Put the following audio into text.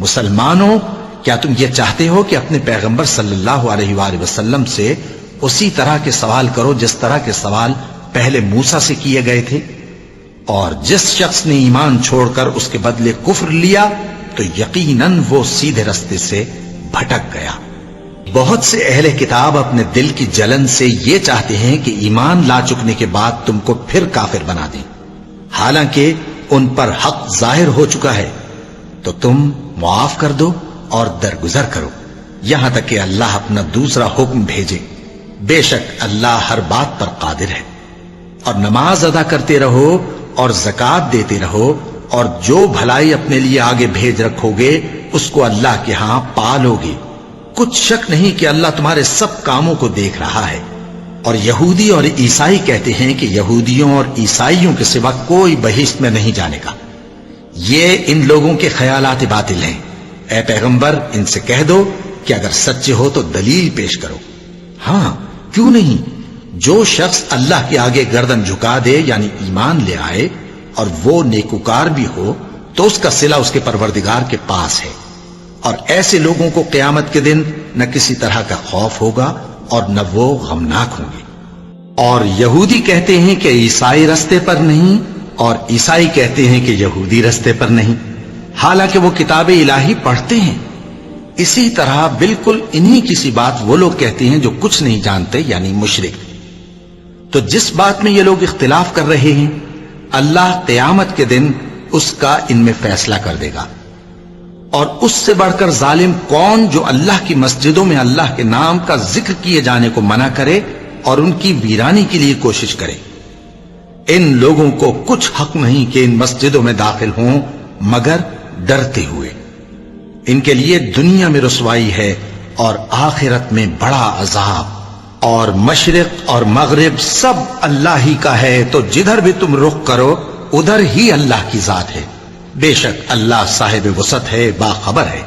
مسلمانوں، کیا تم یہ چاہتے ہو کہ اپنے پیغمبر صلی اللہ علیہ وآلہ وسلم سے اسی طرح کے سوال کرو جس طرح کے سوال پہلے موسیٰ سے کیے گئے تھے؟ اور جس شخص نے ایمان چھوڑ کر اس کے بدلے کفر لیا تو یقیناً وہ سیدھے رستے سے بھٹک گیا۔ بہت سے اہل کتاب اپنے دل کی جلن سے یہ چاہتے ہیں کہ ایمان لا چکنے کے بعد تم کو پھر کافر بنا دیں، حالانکہ ان پر حق ظاہر ہو چکا ہے۔ تو تم معاف کر دو اور درگزر کرو یہاں تک کہ اللہ اپنا دوسرا حکم بھیجے، بے شک اللہ ہر بات پر قادر ہے۔ اور نماز ادا کرتے رہو اور زکوٰۃ دیتے رہو، اور جو بھلائی اپنے لیے آگے بھیج رکھو گے اس کو اللہ کے ہاں پالو گے۔ کچھ شک نہیں کہ اللہ تمہارے سب کاموں کو دیکھ رہا ہے۔ اور یہودی اور عیسائی کہتے ہیں کہ یہودیوں اور عیسائیوں کے سوا کوئی بہشت میں نہیں جانے کا۔ یہ ان لوگوں کے خیالات باطل ہیں۔ اے پیغمبر، ان سے کہہ دو کہ اگر سچے ہو تو دلیل پیش کرو۔ ہاں، کیوں نہیں؟ جو شخص اللہ کے آگے گردن جھکا دے یعنی ایمان لے آئے اور وہ نیکوکار بھی ہو تو اس کا صلہ اس کے پروردگار کے پاس ہے۔ اور ایسے لوگوں کو قیامت کے دن نہ کسی طرح کا خوف ہوگا اور نہ وہ غمناک ہوں گے۔ اور یہودی کہتے ہیں کہ عیسائی رستے پر نہیں، اور عیسائی کہتے ہیں کہ یہودی رستے پر نہیں، حالانکہ وہ کتاب الہی پڑھتے ہیں۔ اسی طرح بالکل انہی کسی بات وہ لوگ کہتے ہیں جو کچھ نہیں جانتے یعنی مشرک۔ تو جس بات میں یہ لوگ اختلاف کر رہے ہیں اللہ قیامت کے دن اس کا ان میں فیصلہ کر دے گا۔ اور اس سے بڑھ کر ظالم کون جو اللہ کی مسجدوں میں اللہ کے نام کا ذکر کیے جانے کو منع کرے اور ان کی ویرانی کے لیے کوشش کرے۔ ان لوگوں کو کچھ حق نہیں کہ ان مسجدوں میں داخل ہوں مگر ڈرتے ہوئے۔ ان کے لیے دنیا میں رسوائی ہے اور آخرت میں بڑا عذاب۔ اور مشرق اور مغرب سب اللہ ہی کا ہے، تو جدھر بھی تم رخ کرو ادھر ہی اللہ کی ذات ہے۔ بے شک اللہ صاحب وسعت ہے، باخبر ہے۔